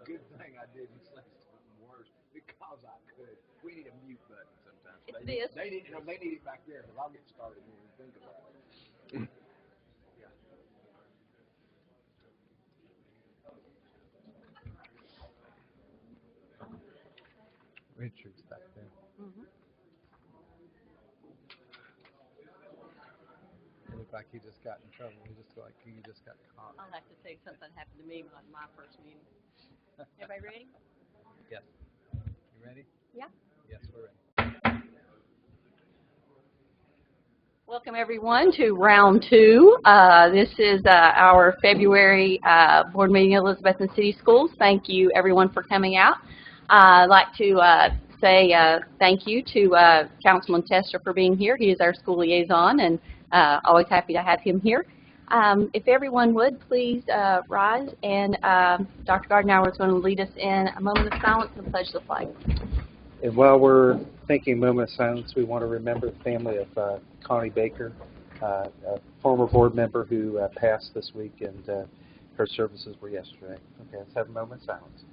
Good thing I didn't say something worse because I could. We need a mute button sometimes. It's this. They need it back there because I'll get started when we think about it. Richard's back there. Mm-hmm. It looked like he just got in trouble. He just got caught. I'll have to tell you something happened to me on my first meeting. Everybody ready? Yes. You ready? Yeah. Yes, we're ready. Welcome, everyone, to round two. This is our February board meeting at Elizabethton City Schools. Thank you, everyone, for coming out. I'd like to say thank you to Councilman Tester for being here. He is our school liaison, and always happy to have him here. If everyone would, please rise, and Dr. Gardner is going to lead us in a moment of silence and pledge the flag. And while we're thinking a moment of silence, we want to remember the family of Connie Baker, a former board member who passed this week, and her services were yesterday. Okay, let's have a moment of silence.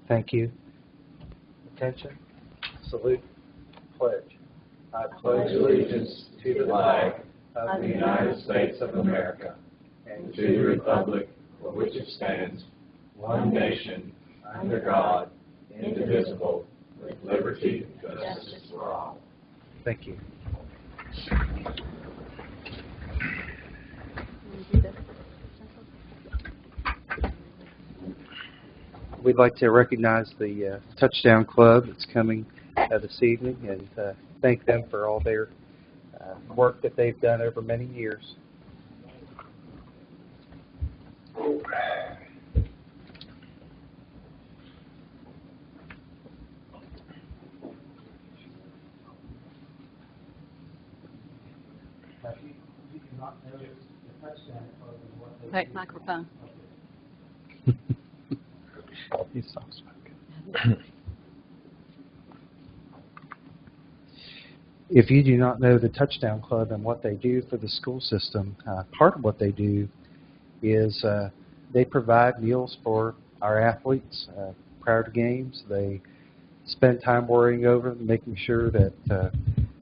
Thank you. Attention. Salute. Pledge. I pledge allegiance to the flag of the United States of America and to the republic for which it stands, one nation, under God, indivisible, with liberty and justice for all. Thank you. We'd like to recognize the Touchdown Club that's coming this evening and thank them for all their work that they've done over many years. Right, microphone. He's soft-spoken. If you do not know the Touchdown Club and what they do for the school system, part of what they do is they provide meals for our athletes prior to games. They spend time worrying over them, making sure that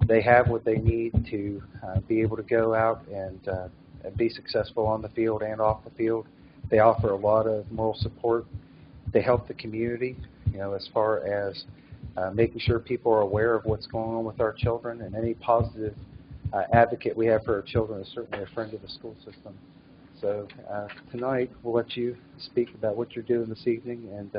they have what they need to be able to go out and be successful on the field and off the field. They offer a lot of moral support. They help the community, as far as making sure people are aware of what's going on with our children, and any positive advocate we have for our children is certainly a friend of the school system. So tonight we'll let you speak about what you're doing this evening, and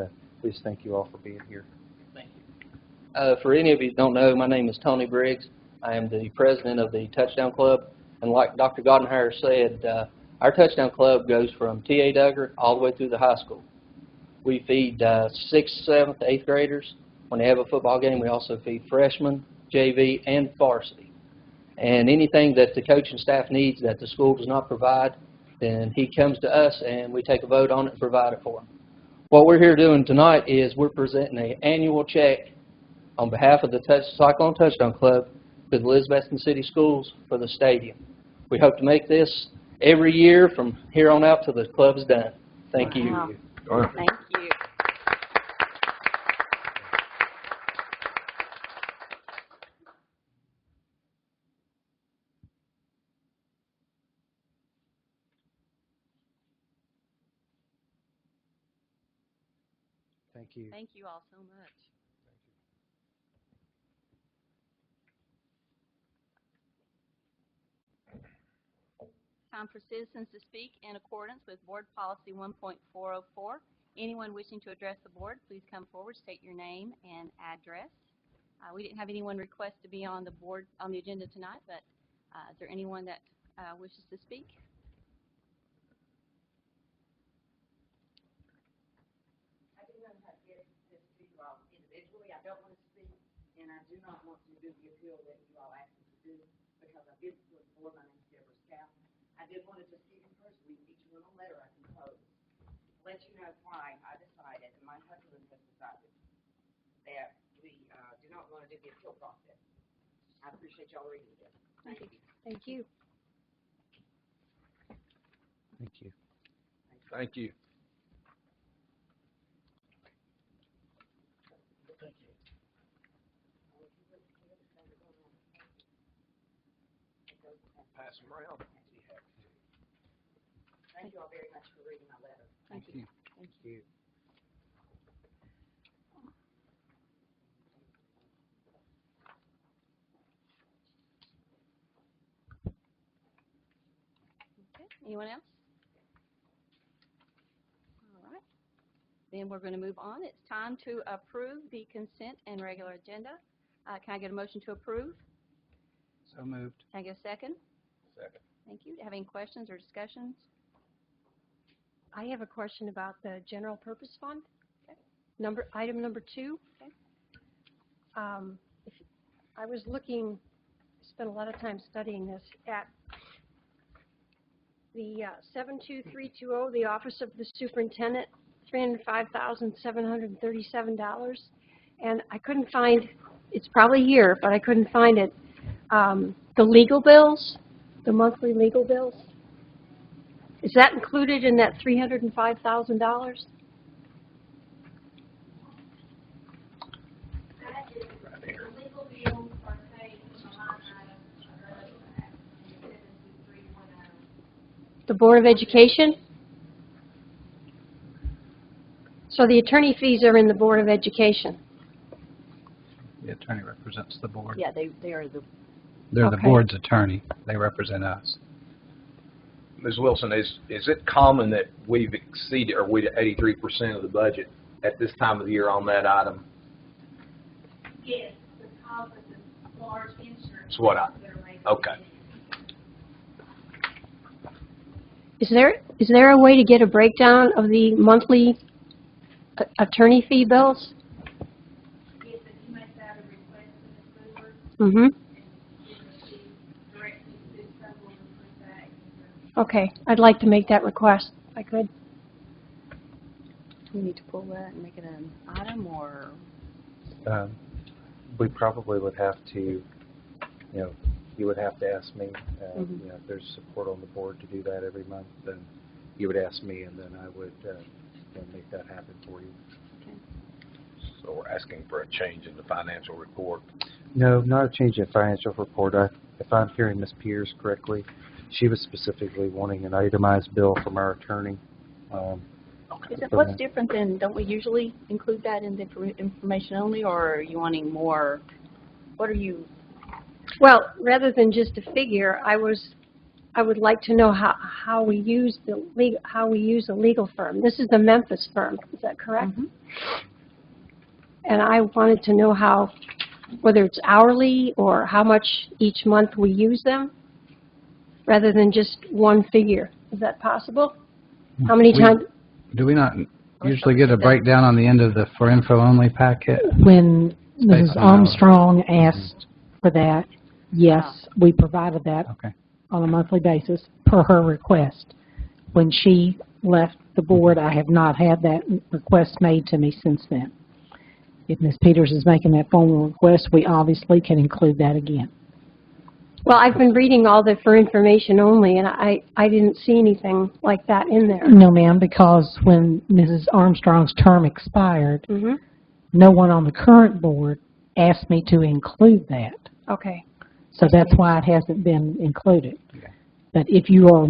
please thank you all for being here. Thank you. For any of you who don't know, my name is Tony Briggs. I am the president of the Touchdown Club, and like Dr. Goddenhire said, our Touchdown Club goes from T.A. Duggar all the way through the high school. We feed 6th, 7th, 8th graders. When they have a football game, we also feed freshmen, JV, and varsity. And anything that the coaching staff needs that the school does not provide, then he comes to us and we take a vote on it and provide it for him. What we're here doing tonight is we're presenting an annual check on behalf of the Cyclone Touchdown Club to the Elizabethton City Schools for the stadium. We hope to make this every year from here on out till the club is done. Thank you. Wow. Thank you. Thank you. Thank you all so much. Time for citizens to speak in accordance with Board Policy 1.404. Anyone wishing to address the board, please come forward, state your name and address. We didn't have anyone request to be on the board on the agenda tonight, but is there anyone that wishes to speak? I do not have to get this to you all individually. I don't want to speak, and I do not want to do the appeal that you all asked me to do because I did put forward. My name is Deborah Scout. I did want to just give you personally each one a letter I compose. Let you know why I decided, and my husband has decided, that we do not want to do the appeal process. I appreciate y'all reading this. Thank you. Thank you. Thank you. Thank you. Pass them around. Thank you all very much for reading my letter. Thank you. Thank you. Okay. Anyone else? All right. Then we're going to move on. It's time to approve the consent and regular agenda. Can I get a motion to approve? So moved. Can I get a second? Second. Thank you. Do you have any questions or discussions? I have a question about the general purpose fund. Okay. Item number 2. Okay. If I was looking, spent a lot of time studying this, at the 72320, the Office of the Superintendent, $305,737, and I couldn't find, it's probably here, but I couldn't find it, the legal bills, the monthly legal bills. Is that included in that $305,000? The Board of Education? So the attorney fees are in the Board of Education. The attorney represents the board. Yeah, they are the. They're the Okay. board's attorney. They represent us. Ms. Wilson, is it common that we've exceeded, or we're at 83% of the budget at this time of the year on that item? Yes, because of the large insurance. That's what okay. Is there a way to get a breakdown of the monthly attorney fee bills? Yes, if you make that a request to Ms. Boomer, Mm-hmm. and give the fee directly to someone with that. Okay, I'd like to make that request, if I could. Do we need to pull that and make it an item, or? We probably would have to, you would have to ask me, Mhm. if there's support on the board to do that every month, then you would ask me, and then I would make that happen for you. So we're asking for a change in the financial report. No, not a change in financial report. If I'm hearing Ms. Pierce correctly, she was specifically wanting an itemized bill from our attorney. What's different than, don't we usually include that in the information only, or are you wanting more, what are you? Well, rather than just a figure, I would like to know how we use a legal firm. This is the Memphis firm, is that correct? Mhm. And I wanted to know whether it's hourly or how much each month we use them, rather than just one figure. Is that possible? How many times? Do we not usually get a breakdown on the end of the for info only packet? When based Mrs. on hours. Armstrong asked for that, yes, we provided that Okay. on a monthly basis per her request. When she left the board, I have not had that request made to me since then. If Ms. Peters is making that formal request, we obviously can include that again. Well, I've been reading all the for information only, and I didn't see anything like that in there. No, ma'am, because when Mrs. Armstrong's term expired, Mm-hmm. no one on the current board asked me to include that. Okay. So that's why it hasn't been included. Okay. But if you are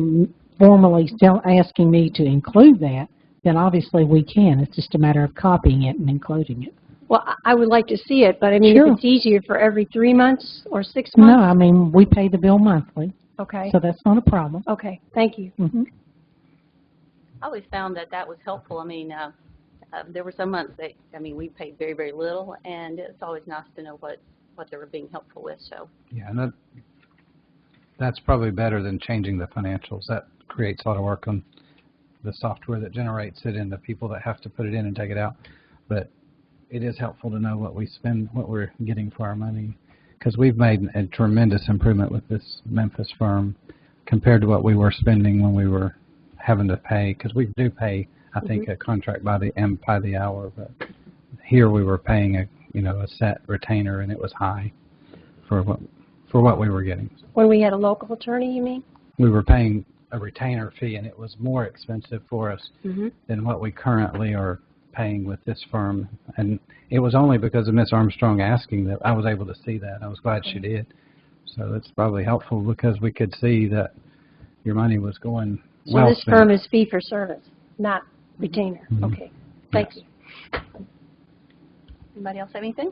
formally still asking me to include that, then obviously we can. It's just a matter of copying it and including it. Well, I would like to see it, but I mean, Sure. if it's easier for every 3 months or 6 No, months? I mean, we pay the bill monthly, Okay. so that's not a problem. Okay, thank you. Mm-hmm. I always found that was helpful. I mean, there were some months that, we paid very, very little, and it's always nice to know what they were being helpful with, so. Yeah, and that's probably better than changing the financials. That creates a lot of work on the software that generates it and the people that have to put it in and take it out. But it is helpful to know what we spend, what we're getting for our money, because we've made a tremendous improvement with this Memphis firm compared to what we were spending when we were having to pay, because we do pay, I think, a contract by the hour, but here we were paying a set retainer, and it was high for what we were getting. When we had a local attorney, you mean? We were paying a retainer fee, and it was more expensive for us than what we currently are paying with this firm. And it was only because of Miss Armstrong asking that I was able to see that. I was glad she did. So it's probably helpful because we could see that your money was going well So this spent. firm is fee for service, not retainer. Okay. Thank you. Anybody else have anything?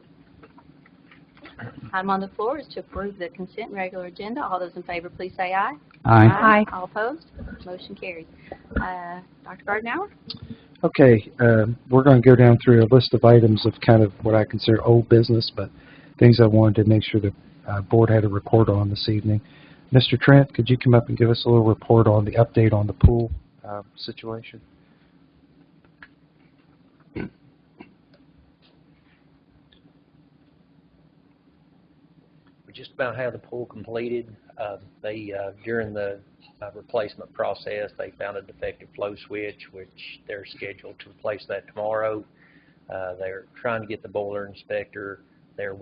Item on the floor is to approve the consent and regular agenda. All those in favor, please say aye. Aye. Aye. All opposed? Motion carries. Dr. Gardenauer? Okay, we're going to go down through a list of items of kind of what I consider old business, but things I wanted to make sure the board had a report on this evening. Mr. Trent, could you come up and give us a little report on the update on the pool situation? We just about have the pool completed. During the replacement process, they found a defective flow switch, which they're scheduled to replace that tomorrow. They're trying to get the boiler inspector there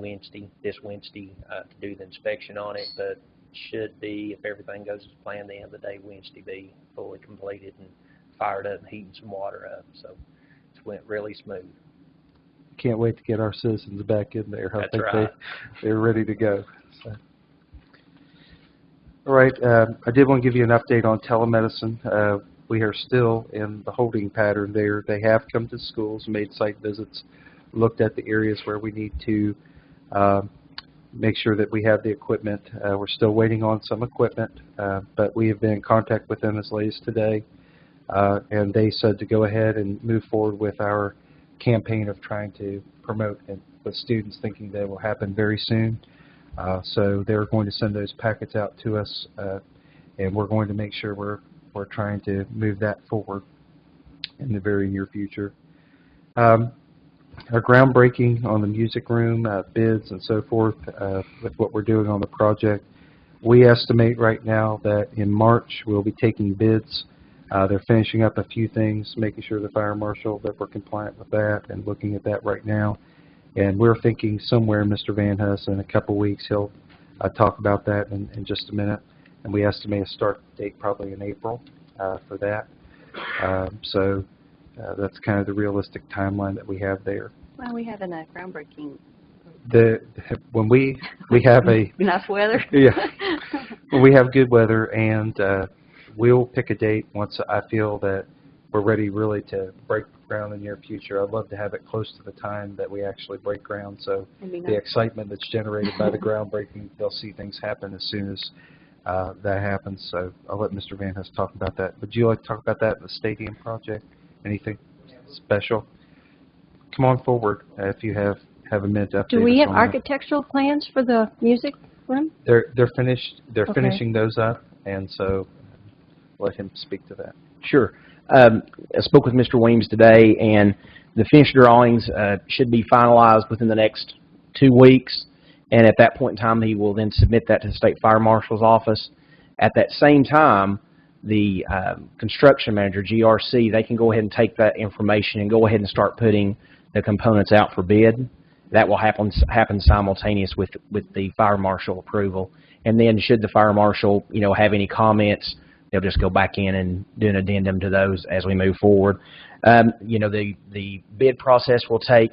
this Wednesday, to do the inspection on it, but should be, if everything goes as planned, the end of the day Wednesday, be fully completed and fired up and heating some water up. So it went really smooth. Can't wait to get our citizens back in there. That's right. They're ready to go. So. All right, I did want to give you an update on telemedicine. We are still in the holding pattern there. They have come to schools, made site visits, looked at the areas where we need to make sure that we have the equipment. We're still waiting on some equipment, but we have been in contact with them as late as today, and they said to go ahead and move forward with our campaign of trying to promote it with students, thinking that will happen very soon. So they're going to send those packets out to us, and we're going to make sure we're trying to move that forward in the very near future. Our groundbreaking on the music room, bids and so forth, with what we're doing on the project, we estimate right now that in March we'll be taking bids. They're finishing up a few things, making sure the fire marshal that we're compliant with that and looking at that right now. And we're thinking somewhere, Mr. Van Huss, in a couple weeks, he'll talk about that in just a minute. And we estimate a start date probably in April for that. So that's kind of the realistic timeline that we have there. Well, we have a groundbreaking. When we have a nice weather. Yeah, when we have good weather, and we'll pick a date once I feel that we're ready really to break ground in the near future. I'd love to have it close to the time that we actually break ground, so the excitement that's generated by the groundbreaking, they'll see things happen as soon as that happens. So I'll let Mr. Van Huss talk about that. Would you like to talk about that in the stadium project? Anything special? Come on forward if you have a minute to update. Do we have us on architectural plans for the music room? that. They're finished. They're Okay. finishing those up, and so let him speak to that. Sure. I spoke with Mr. Weems today, and the finished drawings should be finalized within the next 2 weeks. And at that point in time, he will then submit that to the State Fire Marshal's office. At that same time, the construction manager, GRC, they can go ahead and take that information and go ahead and start putting the components out for bid. That will happen simultaneous with the fire marshal approval. And then should the fire marshal, have any comments, they'll just go back in and do an addendum to those as we move forward. The bid process will take,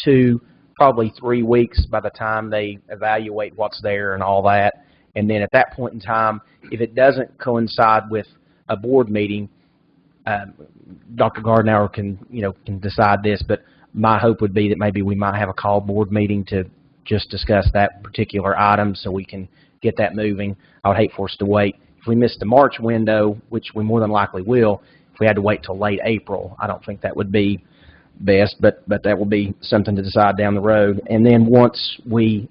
2, probably 3 weeks by the time they evaluate what's there and all that. And then at that point in time, if it doesn't coincide with a board meeting, Dr. Gardenauer can decide this, but my hope would be that maybe we might have a call board meeting to just discuss that particular item so we can get that moving. I would hate for us to wait. If we missed the March window, which we more than likely will, if we had to wait till late April, I don't think that would be best, but that will be something to decide down the road. And then once the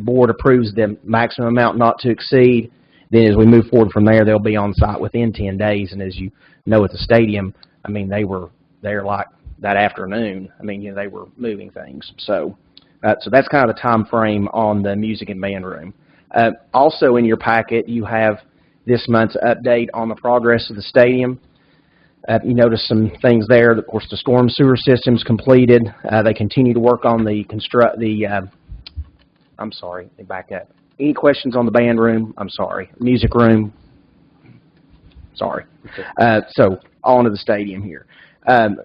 board approves the maximum amount not to exceed, then as we move forward from there, they'll be on site within 10 days. And as you know, at the stadium, they were there like that afternoon. They were moving things. So that's kind of the time frame on the music and band room. Also in your packet, you have this month's update on the progress of the stadium. You notice some things there. Of course, the storm sewer system's completed. They continue to work on I'm sorry, let me back up. Any questions on the band room? I'm sorry. Music room? Sorry. So, on to the stadium here.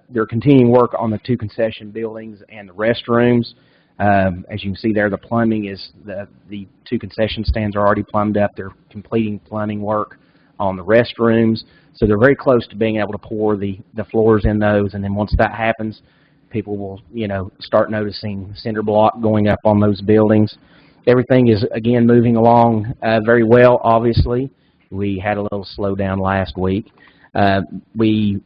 They're continuing work on the 2 concession buildings and the restrooms. As you can see there, the plumbing is, the 2 concession stands are already plumbed up. They're completing plumbing work on the restrooms. So they're very close to being able to pour the floors in those. And then once that happens, people will, start noticing cinder block going up on those buildings. Everything is, again, moving along very well, obviously. We had a little slowdown last week. We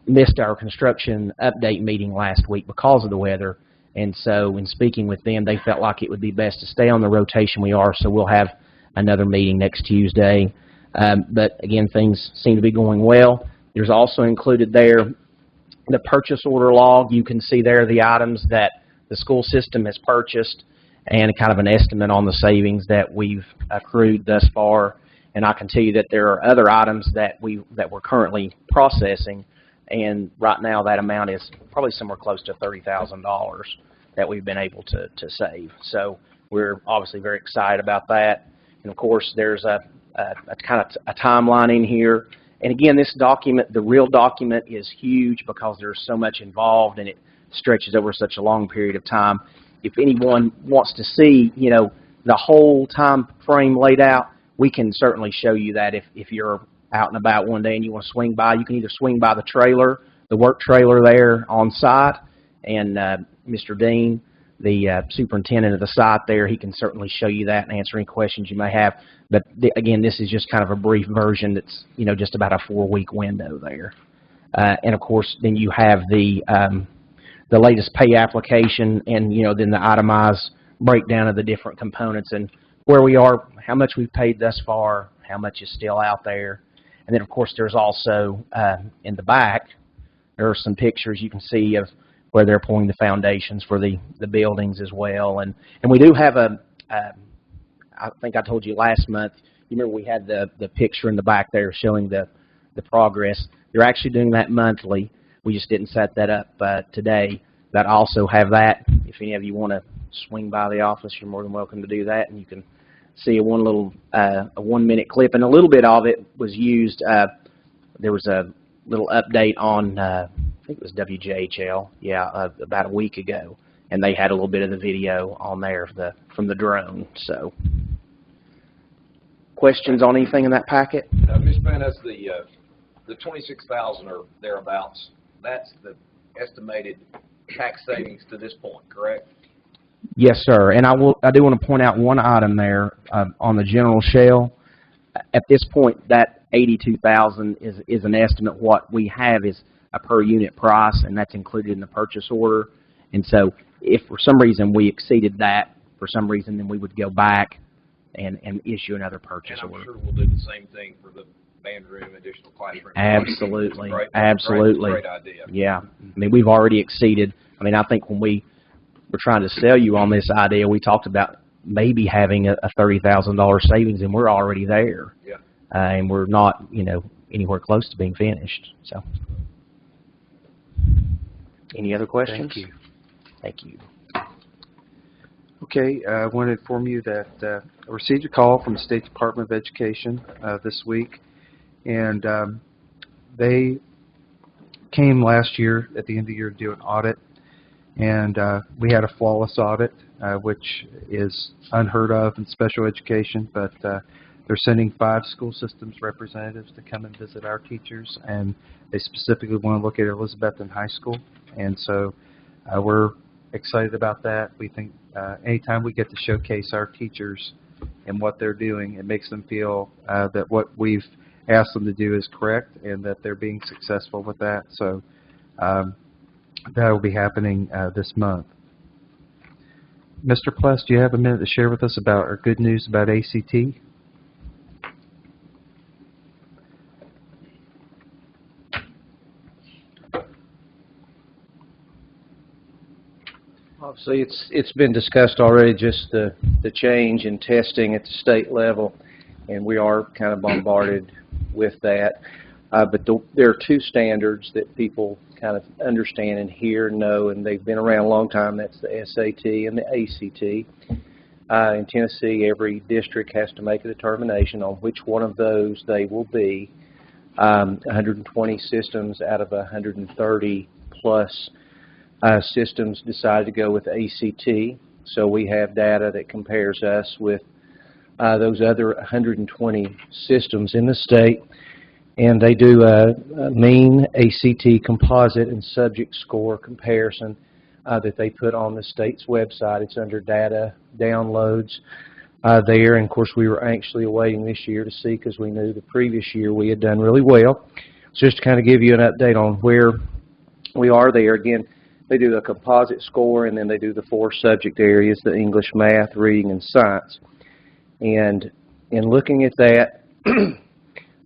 missed our construction update meeting last week because of the weather. And so in speaking with them, they felt like it would be best to stay on the rotation we are. So we'll have another meeting next Tuesday. But again, things seem to be going well. There's also included there the purchase order log. You can see there the items that the school system has purchased and kind of an estimate on the savings that we've accrued thus far. And I can tell you that there are other items that we're currently processing, and right now that amount is probably somewhere close to $30,000 that we've been able to save. So we're obviously very excited about that. And of course, there's a kind of a timeline in here. And again, this document, the real document, is huge because there's so much involved and it stretches over such a long period of time. If anyone wants to see, the whole time frame laid out, we can certainly show you that if you're out and about one day and you want to swing by. You can either swing by the trailer, the work trailer there on site, and Mr. Dean, the superintendent of the site there, he can certainly show you that and answer any questions you may have. But again, this is just kind of a brief version that's, just about a 4-week window there. And of course, then you have the latest pay application and, then the itemized breakdown of the different components and where we are, how much we've paid thus far, how much is still out there. And then, of course, there's also in the back, there are some pictures you can see of where they're pouring the foundations for the buildings as well. And we do have I think I told you last month, you remember we had the picture in the back there showing the progress. They're actually doing that monthly. We just didn't set that up today. But I also have that. If any of you want to swing by the office, you're more than welcome to do that. And you can see a 1-minute clip. And a little bit of it was used. There was a little update on, I think it was WJHL, about a week ago. And they had a little bit of the video on there from the drone. So, questions on anything in that packet? Ms. Bennett, the $26,000 or thereabouts, that's the estimated tax savings to this point, correct? Yes, sir. And I do want to point out one item there on the general shell. At this point, that $82,000 is an estimate. What we have is a per unit price, and that's included in the purchase order. And so, if for some reason we exceeded that, for some reason, then we would go back and issue another purchase order. And I'm sure we'll do the same thing for the band room, additional classroom. Absolutely. Great. Absolutely. Great idea. Yeah. I mean, we've already exceeded. I mean, I think when we were trying to sell you on this idea, we talked about maybe having a $30,000 savings, and we're already there. Yeah. And we're not, anywhere close to being finished. So, any other questions? Thank you. Thank you. Okay, I want to inform you that I received a call from the State Department of Education this week, and they came last year at the end of the year to do an audit, and we had a flawless audit, which is unheard of in special education, but they're sending 5 school systems representatives to come and visit our teachers, and they specifically want to look at Elizabethton High School, and so we're excited about that. We think anytime we get to showcase our teachers and what they're doing, it makes them feel that what we've asked them to do is correct and that they're being successful with that. So that will be happening this month. Mr. Pless, do you have a minute to share with us about our good news about ACT? Obviously, it's been discussed already, just the change in testing at the state level, and we are kind of bombarded with that. But there are two standards that people kind of understand and hear and know, and they've been around a long time. That's the SAT and the ACT. In Tennessee, every district has to make a determination on which one of those they will be. 120 systems out of 130 plus systems decided to go with ACT. So we have data that compares us with those other 120 systems in the state. And they do a mean ACT composite and subject score comparison that they put on the state's website. It's under data downloads there. And, of course, we were anxiously awaiting this year to see, because we knew the previous year we had done really well. So just to kind of give you an update on where we are there. Again, they do a composite score, and then they do the 4 subject areas, the English, math, reading, and science. And in looking at that,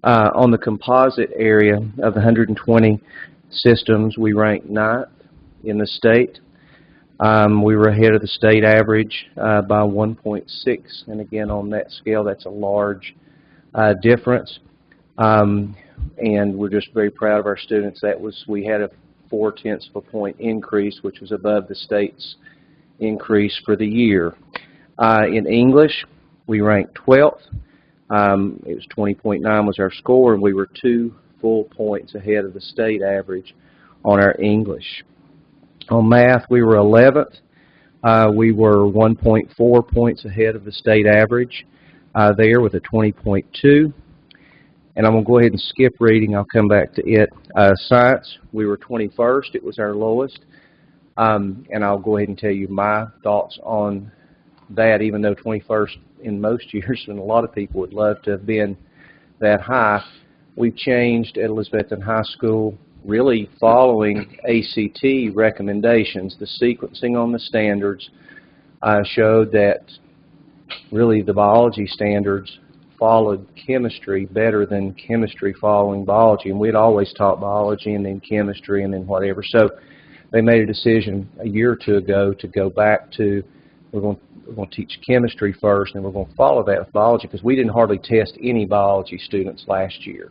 on the composite area of the 120 systems, we ranked 9th in the state. We were ahead of the state average by 1.6, and again on that scale that's a large difference. And we're just very proud of our students. We had a 0.4 of a point increase, which was above the state's increase for the year. In English, we ranked 12th. It was 20.9 was our score, and we were 2 full points ahead of the state average on our English. On math, we were 11th. We were 1.4 points ahead of the state average there with a 20.2. And I'm going to go ahead and skip reading. I'll come back to it. Science, we were 21st. It was our lowest. And I'll go ahead and tell you my thoughts on that, even though 21st in most years, and a lot of people would love to have been that high. We've changed at Elizabethton High School, really following ACT recommendations. The sequencing on the standards showed that really the biology standards followed chemistry better than chemistry following biology. And we'd always taught biology and then chemistry and then whatever. So they made a decision a year or two ago to go back to, we're going to teach chemistry first, and we're going to follow that with biology, because we didn't hardly test any biology students last year.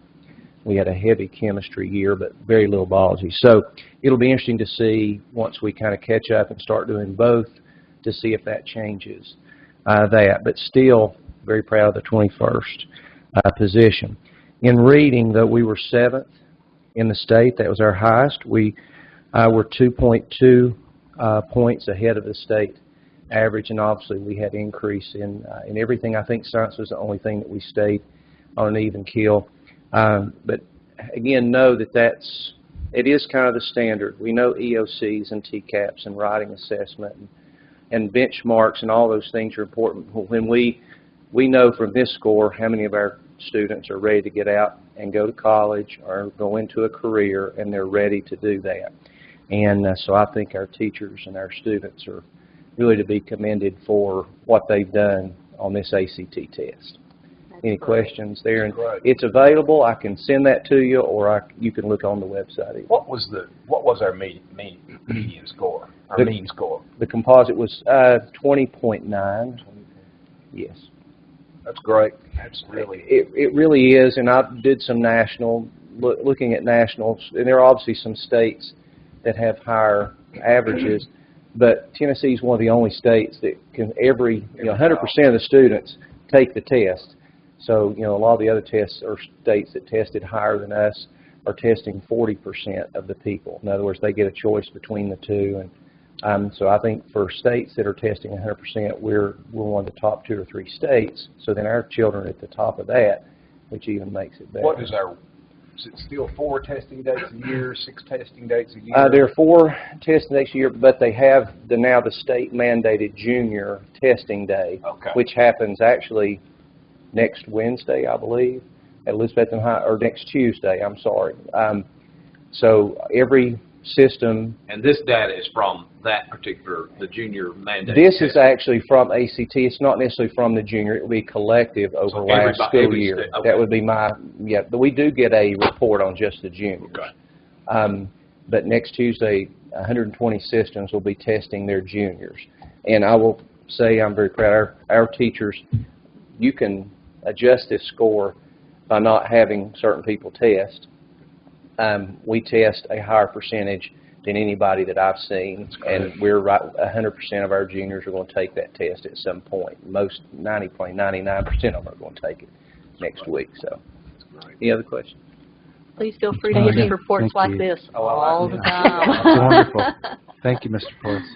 We had a heavy chemistry year, but very little biology. So it'll be interesting to see, once we kind of catch up and start doing both, to see if that changes that. But still, very proud of the 21st position. In reading, though, we were 7th in the state. That was our highest. We were 2.2 points ahead of the state average, and obviously we had increase in everything. I think science was the only thing that we stayed on an even keel. But again, know that it is kind of the standard. We know EOCs and TCAPs and writing assessment and benchmarks and all those things are important. When we know from this score how many of our students are ready to get out and go to college or go into a career, and they're ready to do that. And so I think our teachers and our students are really to be commended for what they've done on this ACT test. Any questions there? And it's available. I can send that to you, or you can look on the website. What was our median score? Our mean score? The composite was 20.9. Yes. That's great. That's really. It really is. And I did some looking at nationals, and there are obviously some states that have higher averages. But Tennessee is one of the only states that can 100% of the students take the test. So, a lot of the other tests or states that tested higher than us are testing 40% of the people. In other words, they get a choice between the two. And so I think for states that are testing 100%, we're one of the top 2 or 3 states. So then our children are at the top of that, which even makes it better. Is it still 4 testing dates a year, 6 testing dates a year? There are 4 testing dates a year, but they have now the state-mandated junior testing day, which happens actually next Wednesday, I believe, at Elizabethton High, or next Tuesday, I'm sorry. So every system... And this data is from that particular, the junior mandate? This is actually from ACT. It's not necessarily from the junior. It would be collective over last school year. That would be but we do get a report on just the juniors. Okay. But next Tuesday, 120 systems will be testing their juniors. And I will say I'm very proud. Our teachers, you can adjust this score by not having certain people test. we test a higher percentage than anybody that I've seen, and we're right. 100% of our juniors are going to take that test at some point. Most 99% of them are going to take it next week. So, any other questions? Please feel free to give me reports Thank like you. this Oh, I all like the it. time. That's wonderful. Thank you, Mr. Forrest.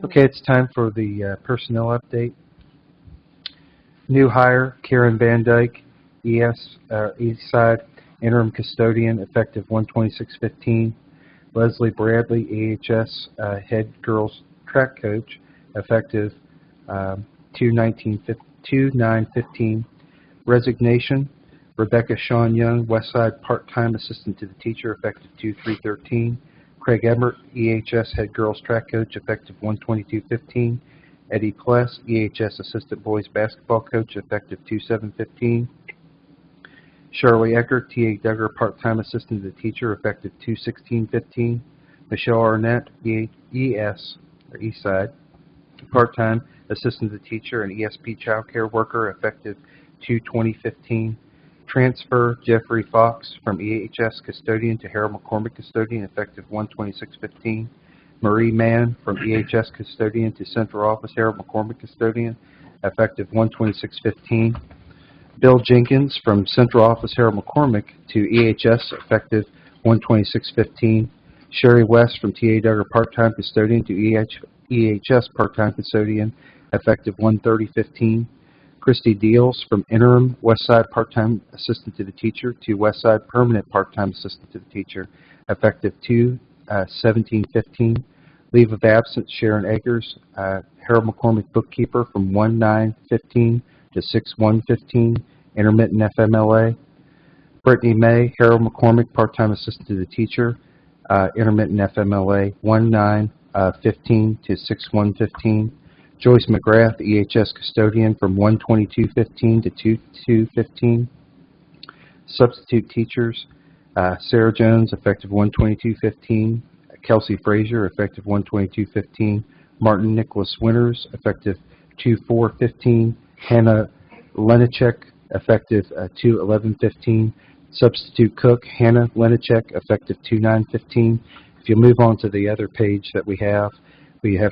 Okay, it's time for the personnel update. New hire, Karen Van Dyke, Eastside interim custodian, effective 1/26/15. Leslie Bradley, AHS head girls track coach, effective 2/9/15. Resignation, Rebecca Shawn Young, Westside part-time assistant to the teacher, effective 2/3/13. Craig Emmert, EHS head girls track coach, effective 1/22/15. Eddie Pless, EHS assistant boys basketball coach, effective 2/7/15. Shirley Eckert, T.A. Duggar, part-time assistant to the teacher, effective 2/16/15. Michelle Arnett, Eastside, part-time assistant to the teacher and ESP child care worker, effective 2/20/15. Transfer Jeffrey Fox from EHS custodian to Harold McCormick custodian, effective 1/26/15. Marie Mann from EHS custodian to central office Harold McCormick custodian, effective 1/26/15. Bill Jenkins from central office Harold McCormick to EHS, effective 1/26/15. Sherry West from T.A. Duggar part-time custodian to EHS part-time custodian, effective 1/30/15. Christy Deals from interim Westside part-time assistant to the teacher to Westside permanent part-time assistant to the teacher, effective 2/17/15. Leave of absence, Sharon Eggers, Harold McCormick bookkeeper, from 1/9/15 to 6/1/15, intermittent FMLA. Brittany May, Harold McCormick, part-time assistant to the teacher, intermittent FMLA, 1/9/15 to 6/1/15. Joyce McGrath, EHS custodian, from 1/22/15 to 2/2/15. Substitute teachers, Sarah Jones, effective 1/22/15. Kelsey Frazier, effective 1/22/15. Martin Nicholas Winters, effective 2/4/15. Hannah Lenichek, effective 2/11/15. Substitute cook, Hannah Lenichek, effective 2/9/15. If you move on to the other page that we have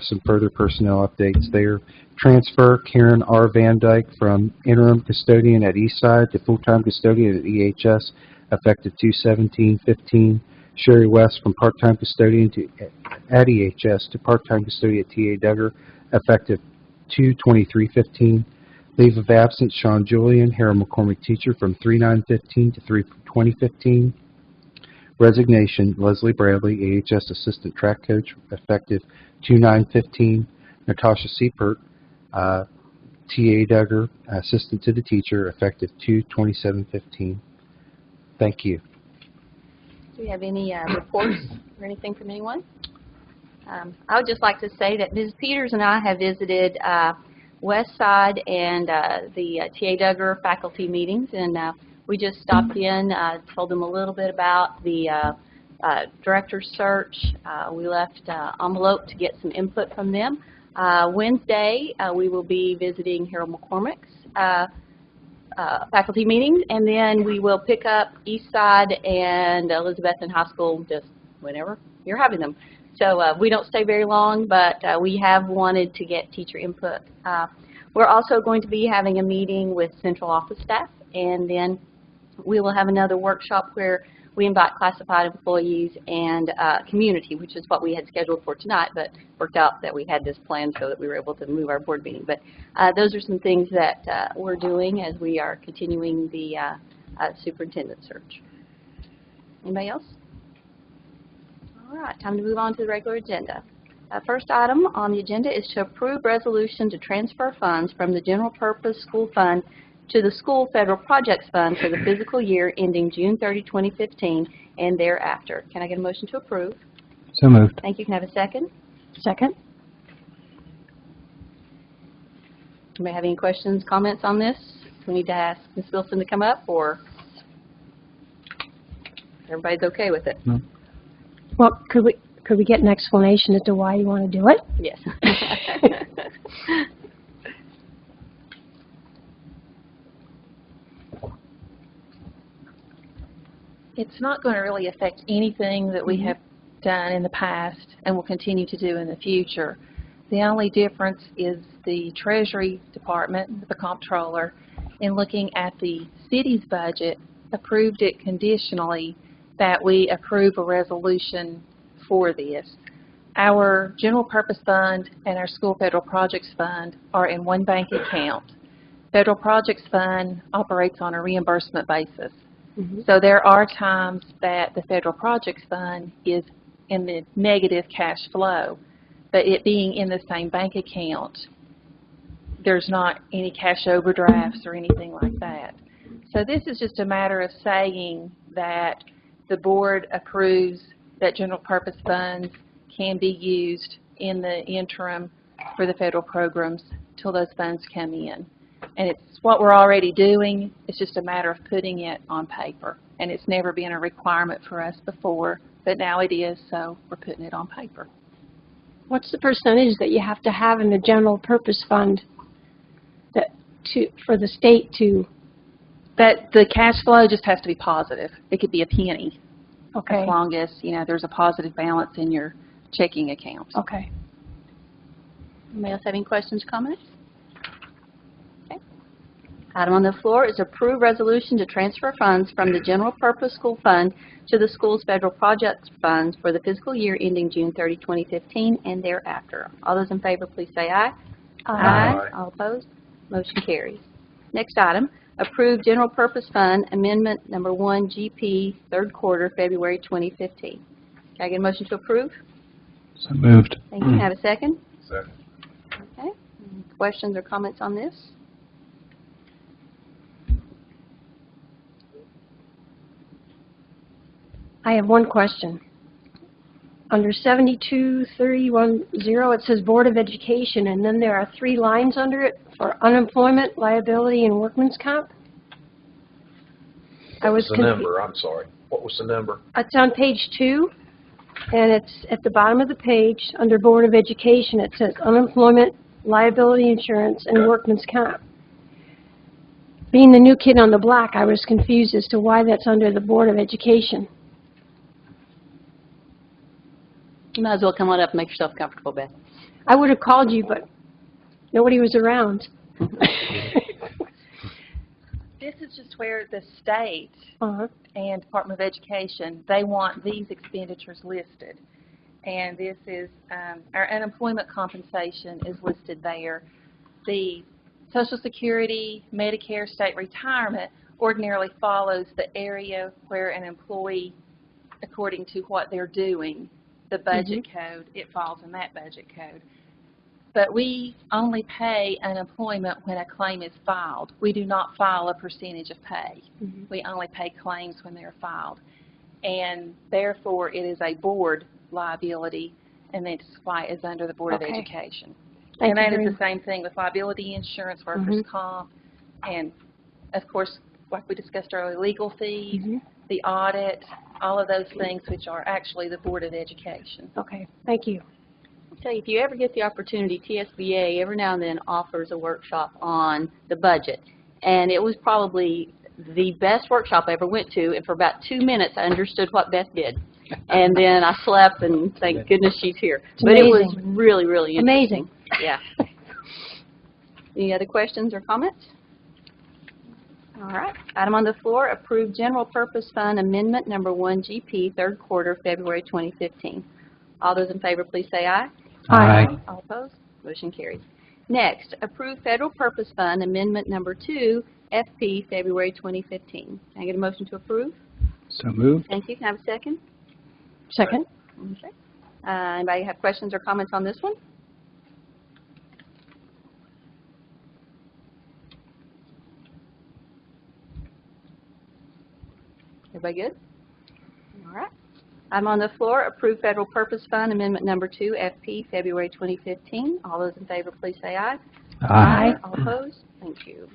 some further personnel updates there. Transfer, Karen R. Van Dyke from interim custodian at Eastside to full-time custodian at EHS, effective 2/17/15. Sherry West from part-time custodian at EHS to part-time custodian at T.A. Duggar, effective 2/23/15. Leave of absence, Sean Julian, Harold McCormick teacher, from 3/9/15 to 3/20/15. Resignation, Leslie Bradley, AHS assistant track coach, effective 2/9/15. Natasha Seipert, T.A. Duggar, assistant to the teacher, effective 2/27/15. Thank you. Do we have any reports or anything from anyone? I would just like to say that Ms. Peters and I have visited Westside and the T.A. Duggar faculty meetings, and we just stopped in, told them a little bit about the director's search. We left an envelope to get some input from them. Wednesday, we will be visiting Harold McCormick's faculty meetings, and then we will pick up Eastside and Elizabethton High School just whenever you're having them. So we don't stay very long, but we have wanted to get teacher input. We're also going to be having a meeting with central office staff, and then we will have another workshop where we invite classified employees and community, which is what we had scheduled for tonight, but worked out that we had this plan so that we were able to move our board meeting. But those are some things that we're doing as we are continuing the superintendent search. Anybody else? All right, time to move on to the regular agenda. First item on the agenda is to approve resolution to transfer funds from the general purpose school fund to the school federal projects fund for the fiscal year ending June 30, 2015 and thereafter. Can I get a motion to approve? So moved. Thank you. Can I have a second? Second? Anybody have any questions, comments on this? We need to ask Ms. Wilson to come up, or everybody's okay with it? No. Well, could we get an explanation as to why you want to do it? Yes. It's not going to really affect anything that we have done in the past and will continue to do in the future. The only difference is the Treasury Department, the comptroller, in looking at the city's budget, approved it conditionally that we approve a resolution for this. Our general purpose fund and our school federal projects fund are in one bank account. Federal projects fund operates on a reimbursement basis. So there are times that the federal projects fund is in the negative cash flow, but it being in the same bank account, there's not any cash overdrafts or anything like that. So this is just a matter of saying that the board approves that general purpose funds can be used in the interim for the federal programs till those funds come in. And it's what we're already doing. It's just a matter of putting it on paper. And it's never been a requirement for us before, but now it is, so we're putting it on paper. What's the percentage that you have to have in the general purpose fund for the state to? That the cash flow just has to be positive. It could be a penny. Okay. As long as, you know, there's a positive balance in your checking account. Okay. Anybody else have any questions or comments? Okay. Item on the floor is approve resolution to transfer funds from the general purpose school fund to the school's federal projects funds for the fiscal year ending June 30, 2015 and thereafter. All those in favor, please say aye. Aye. All opposed? Motion carries. Next item, approve general purpose fund amendment number 1 GP third quarter February 2015. Can I get a motion to approve? So moved. Thank you. Have a second? Second. Okay. Any questions or comments on this? I have one question. Under 723110, it says Board of Education, and then there are 3 lines under it for unemployment, liability, and workman's comp. What was the number? I'm sorry. What was the number? It's on page 2, and it's at the bottom of the page under Board of Education. It says unemployment, liability insurance, and workman's comp. Being the new kid on the block, I was confused as to why that's under the Board of Education. You might as well come on up and make yourself comfortable, Beth. I would have called you, but nobody was around. This is just where the state and Department of Education, they want these expenditures listed. And this is, our unemployment compensation is listed there. The Social Security, Medicare, state retirement ordinarily follows the area where an employee, according to what they're doing, the budget code, it falls in that budget code. But we only pay unemployment when a claim is filed. We do not file a percentage of pay. We only pay claims when they're filed. And therefore, it is a board liability, and that's why it's under the Board of Education. And that is the same thing with liability insurance, workers' comp, and, of course, like we discussed earlier, legal fees, the audit, all of those things which are actually the Board of Education. Okay, thank you. I'll tell you, if you ever get the opportunity, TSBA every now and then offers a workshop on the budget. And it was probably the best workshop I ever went to, and for about 2 minutes I understood what Beth did. And then I slept, and thank goodness she's here. But it was really, really interesting. Amazing. Yeah. Any other questions or comments? All right. Item on the floor, approve general purpose fund amendment number 1 GP third quarter February 2015. All those in favor, please say aye. Aye. All opposed? Motion carries. Next, approve federal purpose fund amendment number 2 FP February 2015. Can I get a motion to approve? So moved. Thank you. Can I have a second? Second. Okay. Anybody have questions or comments on this one? Everybody good? All right. I'm on the floor. Approve Federal Purpose Fund Amendment Number 2, FP, February 2015. All those in favor, please say aye. Aye. All opposed? Thank you.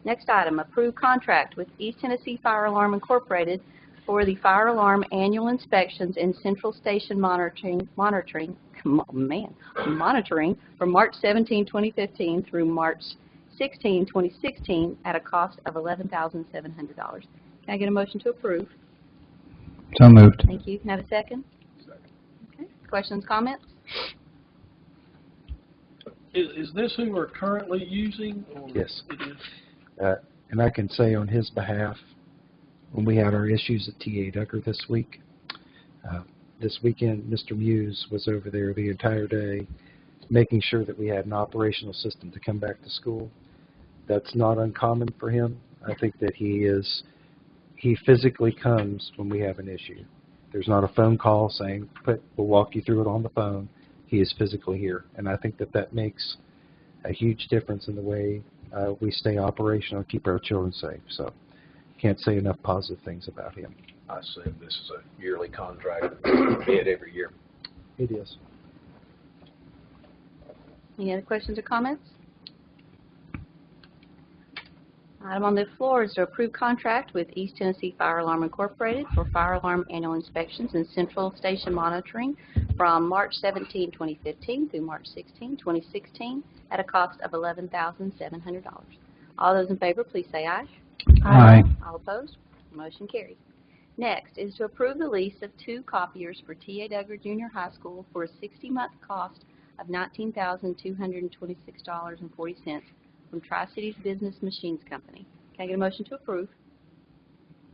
Next item, approve contract with East Tennessee Fire Alarm Incorporated for the fire alarm annual inspections and central station monitoring from March 17, 2015 through March 16, 2016 at a cost of $11,700. Can I get a motion to approve? So moved. Thank you. Can I have a second? Okay. Questions, comments? Is this who we're currently using? Or Yes. It is? And I can say on his behalf, when we had our issues at TA Duggar this weekend, Mr. Muse was over there the entire day making sure that we had an operational system to come back to school. That's not uncommon for him. I think that he physically comes when we have an issue. There's not a phone call saying, we'll walk you through it on the phone. He is physically here. And I think that makes a huge difference in the way we stay operational and keep our children safe. So can't say enough positive things about him. I assume this is a yearly contract, bid every year. It is. Any other questions or comments? Item on the floor is to approve contract with East Tennessee Fire Alarm Incorporated for fire alarm annual inspections and central station monitoring from March 17, 2015 through March 16, 2016 at a cost of $11,700. All those in favor, please say aye. Aye. All opposed? Motion carries. Next is to approve the lease of 2 copiers for T.A. Duggar Junior High School for a 60-month cost of $19,226.40 from Tri-Cities Business Machines Company. Can I get a motion to approve?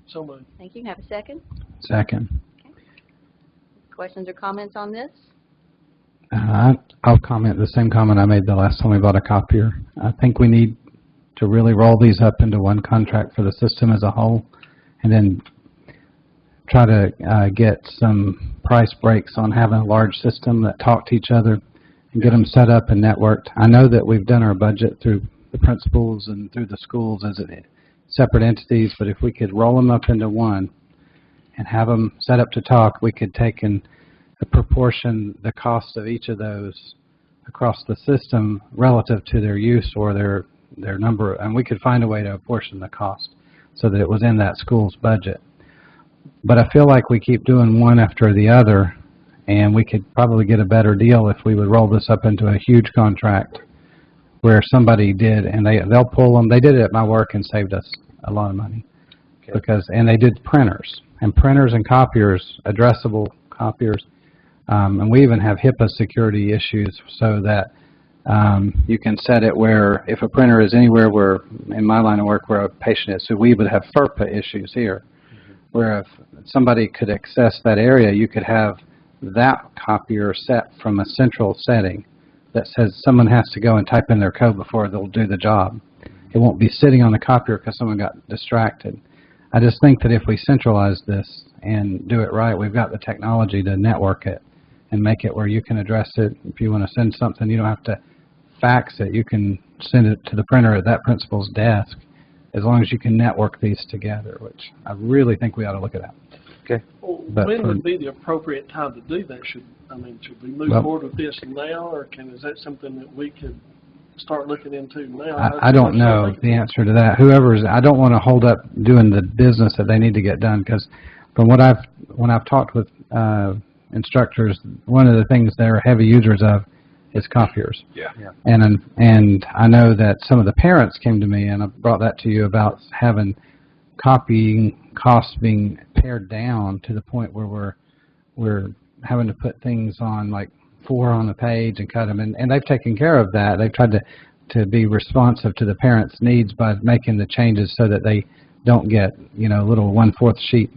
So moved. Thank you. Have a second? Second. Okay. Questions or comments on this? I'll comment the same comment I made the last time we bought a copier. I think we need to really roll these up into one contract for the system as a whole, and then try to get some price breaks on having a large system that talk to each other and get them set up and networked. I know that we've done our budget through the principals and through the schools as separate entities, but if we could roll them up into one and have them set up to talk, we could take in a proportion the cost of each of those across the system relative to their use or their number, and we could find a way to apportion the cost so that it was in that school's budget. But I feel like we keep doing one after the other, and we could probably get a better deal if we would roll this up into a huge contract where somebody did, and they'll pull them. They did it at my work and saved us a lot of money. Okay. And they did printers and copiers, addressable copiers, and we even have HIPAA security issues so that you can set it where if a printer is anywhere where, in my line of work, where a patient is, so we would have FERPA issues here, where if somebody could access that area, you could have that copier set from a central setting that says someone has to go and type in their code before they'll do the job. It won't be sitting on the copier because someone got distracted. I just think that if we centralize this and do it right, we've got the technology to network it and make it where you can address it. If you want to send something, you don't have to fax it. You can send it to the printer at that principal's desk as long as you can network these together, which I really think we ought to look at that. Okay. Well, when would be the appropriate time to do that? Should we move forward with this now, or is that something that we could start looking into now? I don't know the answer to that. I don't want to hold up doing the business that they need to get done, because from when I've talked with instructors, one of the things they're heavy users of is copiers. Yeah. And I know that some of the parents came to me, and I brought that to you, about having copying costs being pared down to the point where we're having to put things on like 4 on a page and cut them, and they've taken care of that. They've tried to be responsive to the parents' needs by making the changes so that they don't get little 1/4 sheet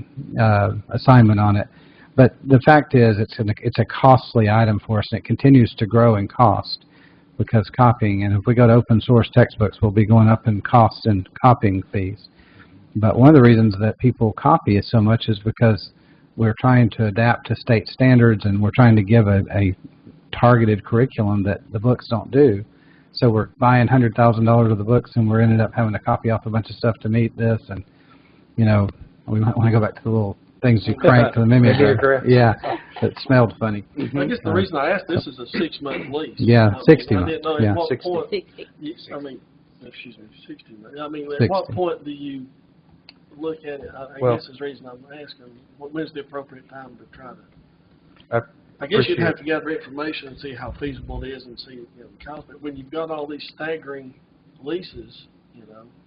assignment on it. But the fact is, it's a costly item for us, and it continues to grow in cost because copying. And if we go to open source textbooks, we'll be going up in cost and copying fees. But one of the reasons that people copy it so much is because we're trying to adapt to state standards, and we're trying to give a targeted curriculum that the books don't do. So we're buying $100,000 of the books, and we're ended up having to copy off a bunch of stuff to meet this. And we might want to go back to the little things you crank to the mimeograph. Yeah, that smelled funny. I guess the reason I asked, this is a 6-month lease. Yeah, 60 months. I didn't know yeah, at what 60. point. 60. Excuse me, 60 months. At 60. what point do you look at it? I guess is the reason I'm asking. When's the appropriate time to try to? I guess you'd have to gather information and see how feasible it is and see the cost. But when you've got all these staggering leases,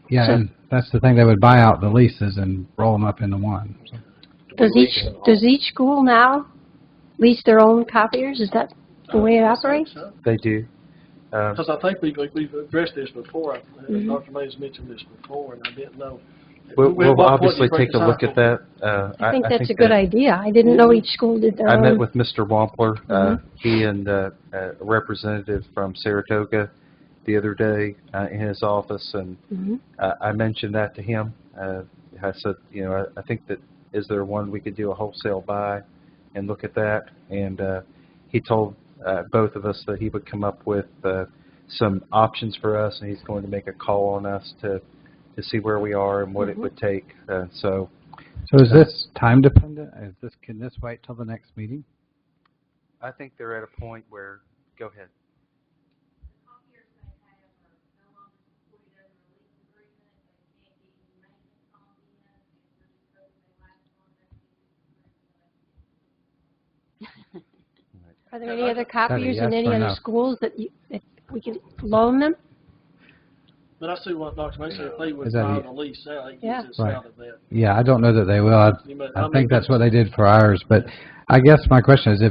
Yeah, and that's the thing. They would buy out the leases and roll them up into one. So. Does each school now lease their own copiers? Is that the way it operates? They do. Because I think we've addressed this before. Dr. May's mentioned this before, and I didn't know. We'll obviously take a look at that. I think that's a good idea. I didn't know each school did their own. I met with Mr. Wampler. He and a representative from Saratoga the other day in his office, and I mentioned that to him. I said, you know, I think that is there one we could do a wholesale buy and look at that, and he told both of us that he would come up with some options for us, and he's going to make a call on us to see where we are and what it would take. So is this time dependent? Can this wait till the next meeting? I think they're at a point where, go ahead. Are there any other copiers in any other schools that we can loan them? But I see what Dr. May said. If they would buy the lease out, he gets us out of that. Yeah, I don't know that they will. I think that's what they did for ours. But I guess my question is,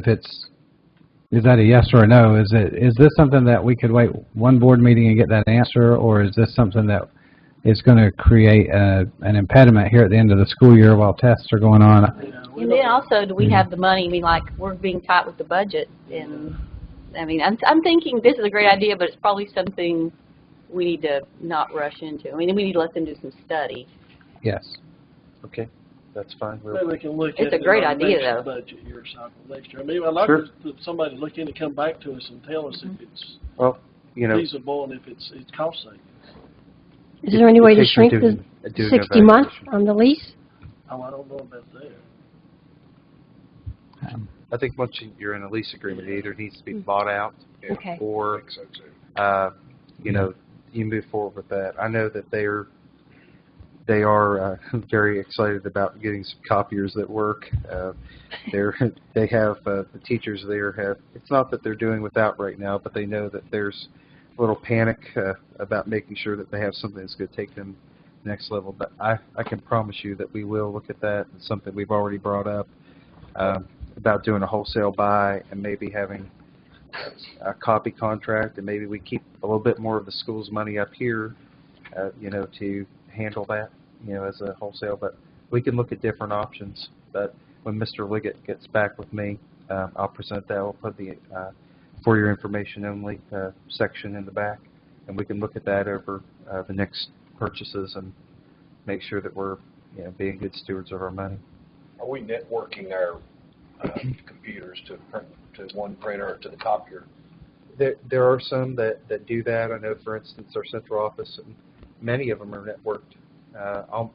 is that a yes or a no? Is this something that we could wait one board meeting and get that answer, or is this something that is going to create an impediment here at the end of the school year while tests are going on? And then also, do we have the money? I mean, like, we're being tight with the budget, and I mean, I'm thinking this is a great idea, but it's probably something we need to not rush into. I mean, we need to let them do some study. Yes. Okay, that's fine. Maybe we can look it's at a great next idea, though. Budget year cycle next year. I mean, I'd like somebody to look in and come back to us and tell us if it's feasible and if it's cost saving. Is there any way to shrink the 60 months on the lease? Oh, I don't know about that. I think once you're in a lease agreement, it either needs to be bought out or, you know, you move forward with that. I know that they are very excited about getting some copiers that work. They have the teachers there have. It's not that they're doing without right now, but they know that there's a little panic about making sure that they have something that's going to take them next level. But I can promise you that we will look at that. It's something we've already brought up about doing a wholesale buy and maybe having a copy contract, and maybe we keep a little bit more of the school's money up here, you know, to handle that, you know, as a wholesale. But we can look at different options. But when Mr. Liggett gets back with me, I'll present that. We'll put the for your information only section in the back, and we can look at that over the next purchases and make sure that we're, you know, being good stewards of our money. Are we networking our computers to one printer or to the copier? There are some that do that. I know, for instance, our central office, many of them are networked.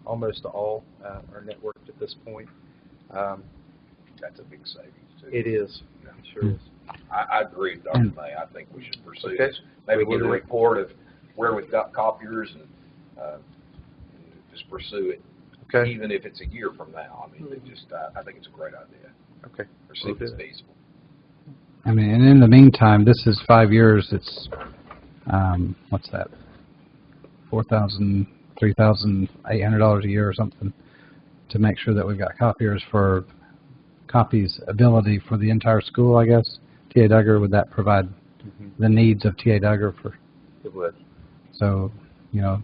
Almost all are networked at this point. That's a big savings, too. It is. Yeah, it sure is. I agree with Dr. May. I think we should pursue this. Maybe get a report of where we've got copiers and just pursue it, even if it's a year from now. I mean, I think it's a great idea. Okay. See if it's feasible. I mean, and in the meantime, this is 5 years. It's, what's that, $4,000, $3,800 a year or something to make sure that we've got copiers for copies ability for the entire school, I guess. T.A. Duggar, would that provide the needs of T.A. Duggar for? It would. So, you know,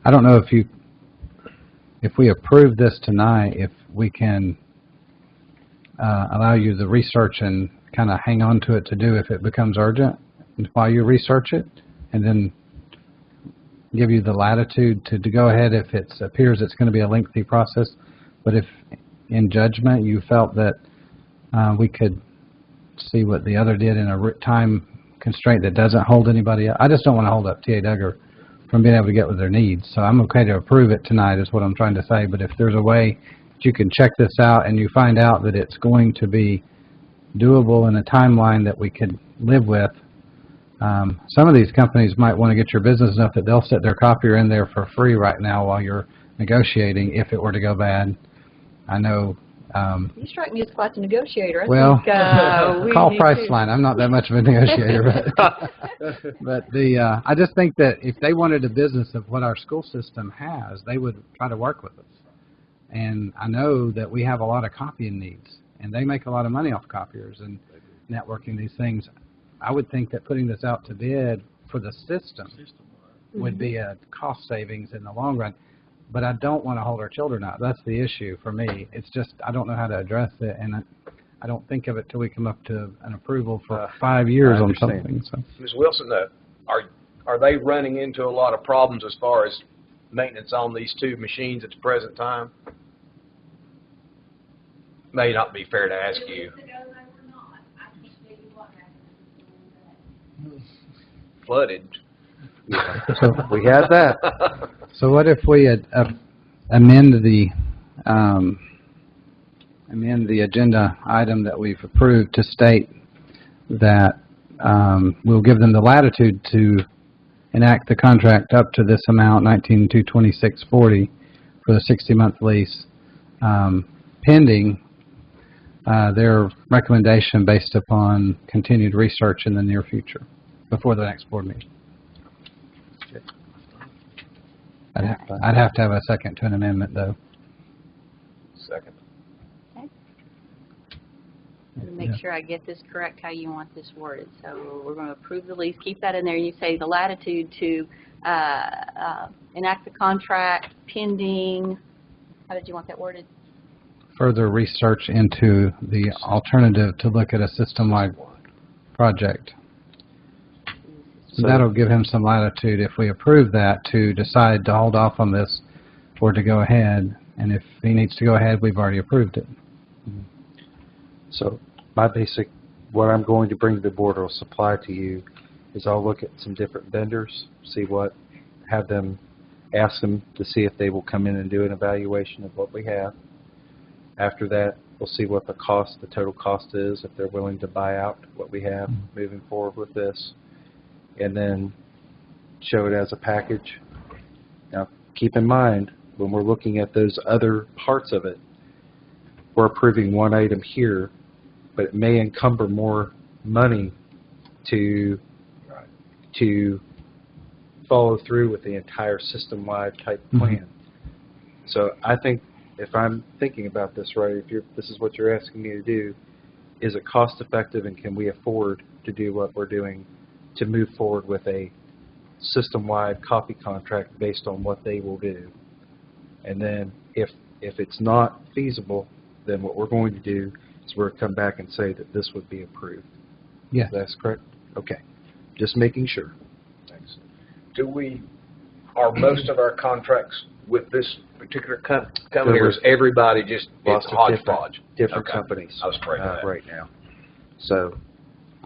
I don't know if we approve this tonight, if we can allow you the research and kind of hang on to it to do if it becomes urgent while you research it, and then give you the latitude to go ahead if it appears it's going to be a lengthy process. But if in judgment you felt that we could see what the other did in a time constraint that doesn't hold anybody up. I just don't want to hold up T.A. Duggar from being able to get with their needs. So I'm okay to approve it tonight is what I'm trying to say. But if there's a way that you can check this out and you find out that it's going to be doable in a timeline that we could live with, some of these companies might want to get your business enough that they'll set their copier in there for free right now while you're negotiating if it were to go bad. I know. You strike me as quite a negotiator. Well, call Priceline. I'm not that much of a negotiator, but I just think that if they wanted a business of what our school system has, they would try to work with us. And I know that we have a lot of copying needs, and they make a lot of money off copiers and networking these things. I would think that putting this out to bid for the system would be a cost savings in the long run. But I don't want to hold our children out. That's the issue for me. It's just I don't know how to address it, and I don't think of it till we come up to an approval for 5 years on something. So. Ms. Wilson, are they running into a lot of problems as far as maintenance on these two machines at the present time? May not be fair to ask you. Flooded. Yeah. So we had that. So what if we amend the agenda item that we've approved to state that we'll give them the latitude to enact the contract up to this amount, $19,226.40, for the 60-month lease, pending their recommendation based upon continued research in the near future, before the next board meeting. I'd have to have a second to an amendment, though. Second. Okay. To make sure I get this correct, how you want this worded. So we're going to approve the lease, keep that in there. You say the latitude to enact the contract pending, how did you want that worded? Further research into the alternative to look at a system-wide project. So that'll give him some latitude if we approve that to decide to hold off on this or to go ahead. And if he needs to go ahead, we've already approved it. So my basic, what I'm going to bring to the board or supply to you is I'll look at some different vendors, have them, ask them to see if they will come in and do an evaluation of what we have. After that, we'll see what the total cost is, if they're willing to buy out what we have moving forward with this, and then show it as a package. Now, keep in mind, when we're looking at those other parts of it, we're approving one item here, but it may encumber more money to follow through with the entire system-wide type plan. So I think, if I'm thinking about this right, this is what you're asking me to do, is it cost effective and can we afford to do what we're doing to move forward with a system-wide copy contract based on what they will do? And then if it's not feasible, then what we're going to do is we're going to come back and say that this would be approved. Yeah. That's correct? Okay. Just making sure. Thanks. Are most of our contracts with this particular company, or is everybody just hodgepodge? Different companies I was afraid of that. right now. So,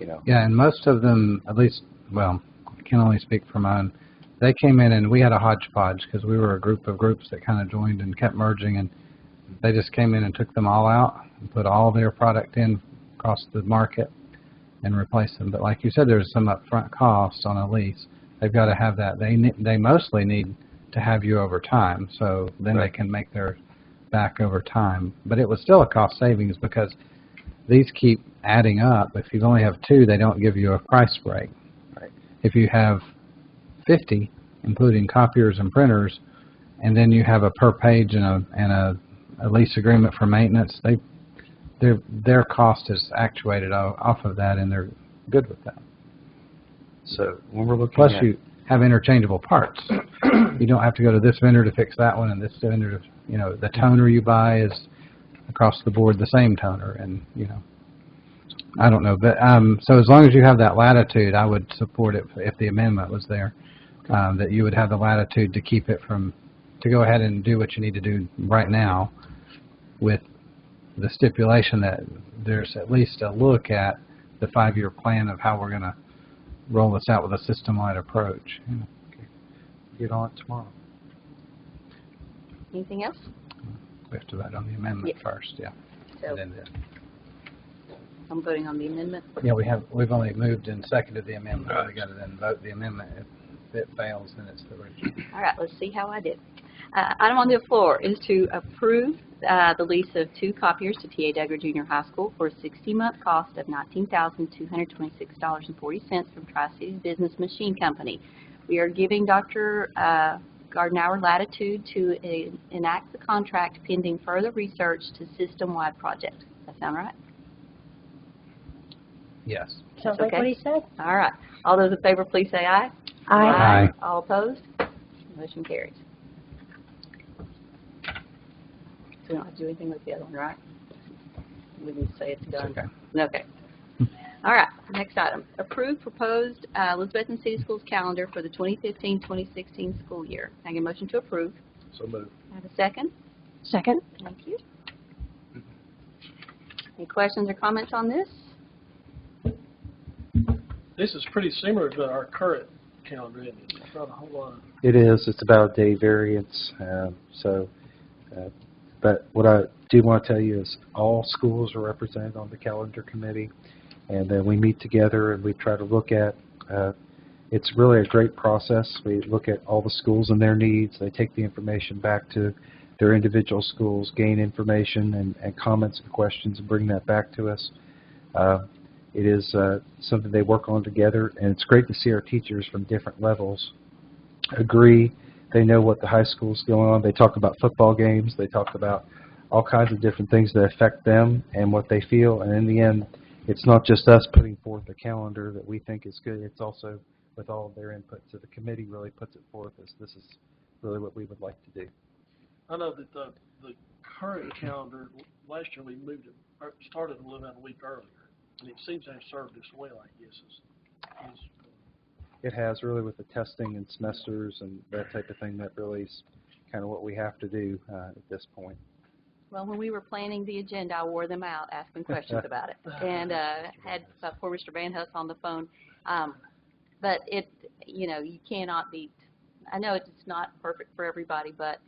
Yeah, and most of them, at least, well, I can only speak for mine. They came in and we had a hodgepodge because we were a group of groups that kind of joined and kept merging, and they just came in and took them all out and put all their product in across the market and replaced them. But like you said, there's some upfront costs on a lease. They've got to have that. They mostly need to have you over time, so then they can make their back over time. But it was still a cost savings because these keep adding up. If you only have 2, they don't give you a price break. Right. If you have 50, including copiers and printers, and then you have a per page and a lease agreement for maintenance, their cost is actuated off of that, and they're good with that. So when we're looking Plus you have interchangeable parts. You don't have to go to this vendor to fix that one and this vendor to, the toner you buy is across the board the same toner, and, I don't know. But so as long as you have that latitude, I would support it if the amendment was there, that you would have the latitude to keep it to go ahead and do what you need to do right now, with the stipulation that there's at least a look at the 5-year plan of how we're going to roll this out with a system-wide approach. Okay. Get on it tomorrow. Anything else? We have to vote on the amendment first, yeah. So I'm voting on the amendment. Yeah, we've only moved and seconded the amendment. We got to then vote the amendment. If it fails, then it's the original. All right, let's see how I did. Item on the floor is to approve the lease of 2 copiers to T.A. Duggar Junior High School for a 60-month cost of $19,226.40 from Tri-Cities Business Machine Company. We are giving Dr. Gardenauer latitude to enact the contract pending further research to system-wide project. Does that sound right? Yes. Sounds like what he said. All right. All those in favor, please say aye. Aye. All opposed? Motion carries. So we don't have to do anything with the other one, right? We can say it's done. Okay. All right. Next item. Approve proposed Elizabethton City Schools calendar for the 2015-2016 school year. Can I get a motion to approve? So moved. I have a second? Second. Thank you. Any questions or comments on this? This is pretty similar to our current calendar, isn't it? It's not a whole lot. It is. It's about a day variance. But what I do want to tell you is all schools are represented on the calendar committee, and then we meet together and we try to look at. It's really a great process. We look at all the schools and their needs. They take the information back to their individual schools, gain information and comments and questions, and bring that back to us. It is something they work on together, and it's great to see our teachers from different levels agree. They know what the high school's going on. They talk about football games. They talk about all kinds of different things that affect them and what they feel. And in the end, it's not just us putting forth a calendar that we think is good. It's also with all of their input. So the committee really puts it forth as this is really what we would like to do. I know that the current calendar, last year we moved it, or started a little bit a week earlier, and it seems to have served us well, I guess. It has really with the testing and semesters and that type of thing. That really is kind of what we have to do at this point. Well, when we were planning the agenda, I wore them out asking questions about it, and had poor Mr. Van Huss on the phone. But it, you know, you cannot beat. I know it's not perfect for everybody, but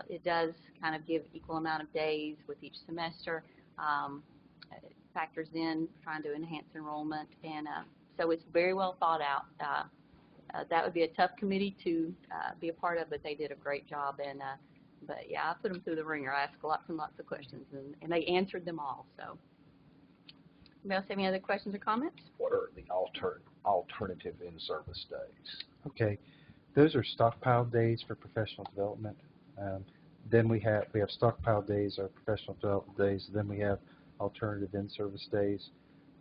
it does kind of give equal amount of days with each semester. It factors in trying to enhance enrollment, and so it's very well thought out. That would be a tough committee to be a part of, but they did a great job. And but yeah, I put them through the ringer. I asked lots and lots of questions, and they answered them all. So, anybody else have any other questions or comments? What are the alternative in-service days? Okay, those are stockpile days for professional development. Then we have stockpile days or professional development days. Then we have alternative in-service days.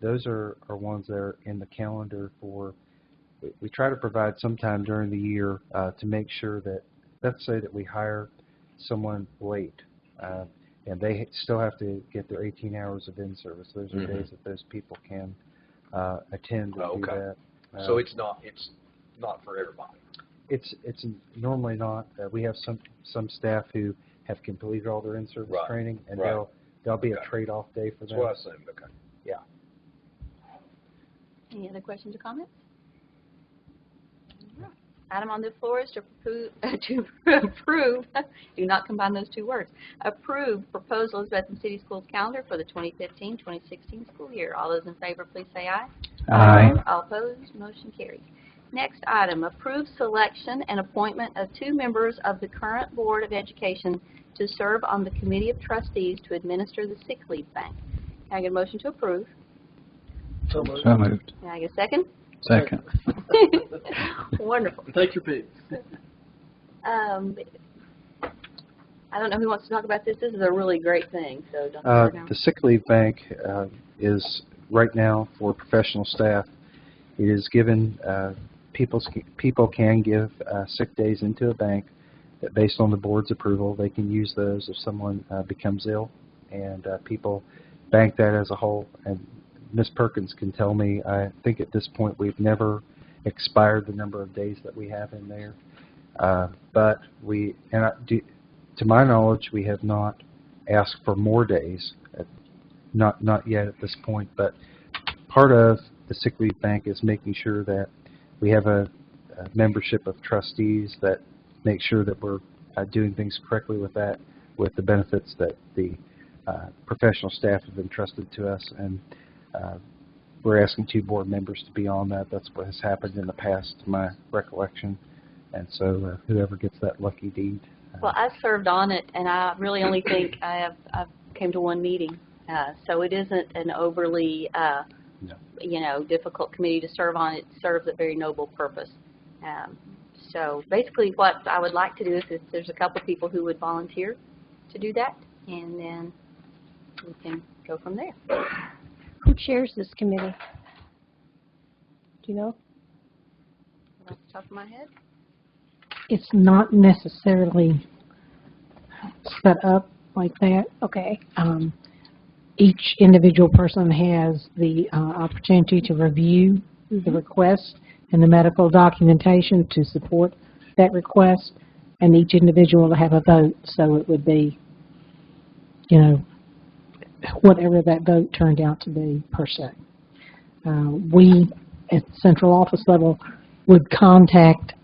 Those are ones that are in the calendar for. We try to provide sometime during the year to make sure that, let's say that we hire someone late, and they still have to get their 18 hours of in-service. Those are days that those people can attend and do that. So it's not for everybody. It's normally not. We have some staff who have completed all their in-service training, and there'll be a trade-off day for them. That's what I assumed. Okay. Yeah. Any other questions or comments? Item on the floor is to approve, do not combine those two words, approve proposed Elizabethton City Schools calendar for the 2015-2016 school year. All those in favor, please say aye. Aye. All opposed, motion carries. Next item, approve selection and appointment of 2 members of the current Board of Education to serve on the Committee of Trustees to administer the sick leave bank. Can I get a motion to approve? So moved. Can I get a second? Second. Wonderful. Take your pick. I don't know who wants to talk about this. This is a really great thing. So don't the sick leave bank is right now for professional staff. It is given people can give sick days into a bank that, based on the board's approval, they can use those if someone becomes ill, and people bank that as a whole. And Ms. Perkins can tell me, I think at this point we've never expired the number of days that we have in there. But to my knowledge, we have not asked for more days, not yet at this point. But part of the sick leave bank is making sure that we have a membership of trustees that make sure that we're doing things correctly with that, with the benefits that the professional staff have entrusted to us. And we're asking 2 board members to be on that. That's what has happened in the past, to my recollection. And so whoever gets that lucky deed. Well, I served on it, and I really only think I've came to 1 meeting. So it isn't an overly, difficult committee to serve on. It serves a very noble purpose. So basically what I would like to do is there's a couple of people who would volunteer to do that, and then we can go from there. Who chairs this committee? Do you know? Off the top of my head? It's not necessarily set up like that. Okay. Each individual person has the opportunity to review the request and the medical documentation to support that request, and each individual will have a vote. So it would be, you know, whatever that vote turned out to be per se. We at the central office level would contact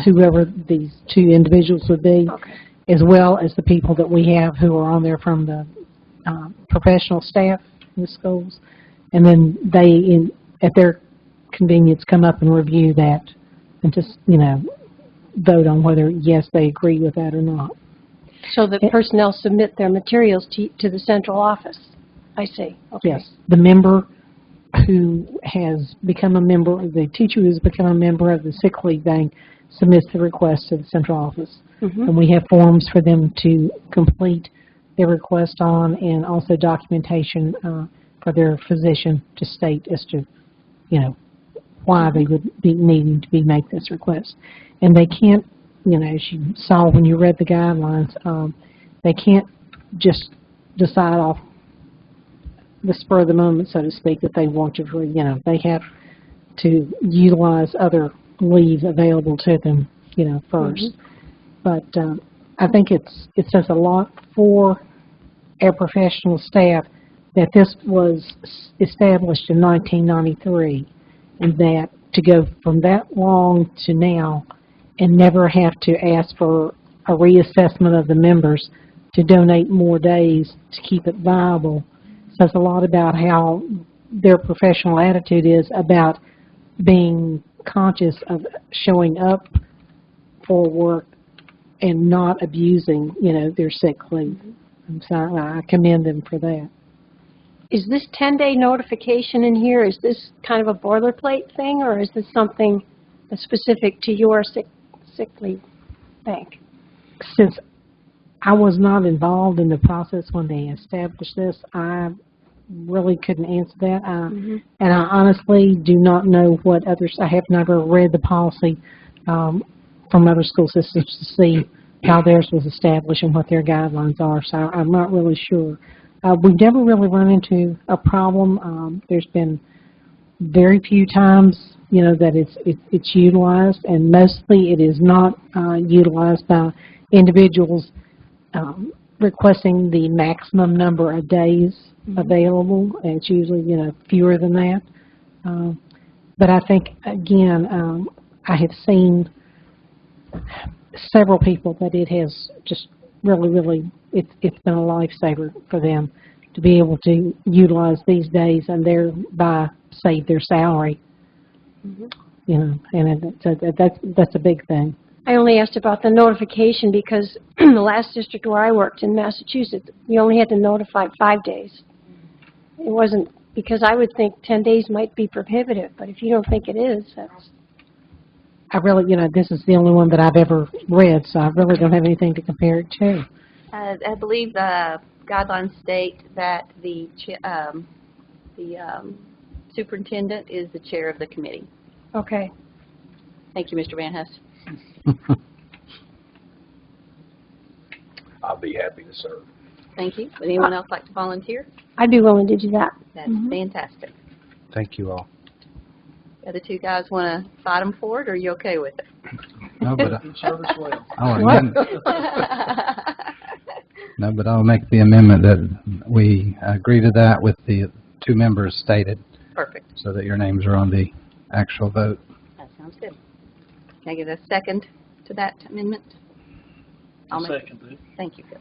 whoever these two individuals would be, as well as the people that we have who are on there from the professional staff in the schools, and then they, at their convenience, come up and review that and just, you know, vote on whether, yes, they agree with that or not. So the personnel submit their materials to the central office. I see. Okay. Yes. The member who has become a member, the teacher who has become a member of the sick leave bank submits the request to the central office. And we have forms for them to complete their request on, and also documentation for their physician to state as to, you know, why they would be needing to make this request. And they can't, you know, as you saw when you read the guidelines, they can't just decide off the spur of the moment, so to speak, that they want to, you know, they have to utilize other leave available to them, you know, first. But I think it says a lot for our professional staff that this was established in 1993, and that to go from that long to now and never have to ask for a reassessment of the members to donate more days to keep it viable says a lot about how their professional attitude is about being conscious of showing up for work and not abusing, you know, their sick leave. And so I commend them for that. Is this 10-day notification in here, is this kind of a boilerplate thing, or is this something specific to your sick leave bank? Since I was not involved in the process when they established this, I really couldn't answer that. And I honestly do not know what others, I have never read the policy from other school systems to see how theirs was established and what their guidelines are, so I'm not really sure. We've never really run into a problem. There's been very few times, you know, that it's utilized, and mostly it is not utilized by individuals requesting the maximum number of days available. And it's usually, you know, fewer than that. But I think, again, I have seen several people that it has just really, it's been a lifesaver for them to be able to utilize these days and thereby save their salary. You know, and that's a big thing. I only asked about the notification because in the last district where I worked in Massachusetts, you only had to notify 5 days. It wasn't, because I would think 10 days might be prohibitive, but if you don't think it is, that's... I really, you know, this is the only one that I've ever read, so I really don't have anything to compare it to. I believe the guidelines state that the superintendent is the chair of the committee. Okay. Thank you, Mr. Van Huss. I'll be happy to serve. Thank you. Would anyone else like to volunteer? I'd be willing to do that. That's fantastic. Thank you all. The other two guys want to fight them for it, or are you okay with it? No, but no, but I'll make the amendment that we agree to that with the two members stated. Perfect. So that your names are on the actual vote. That sounds good. Can I get a second to that amendment? I'll second it. Thank you, Phil.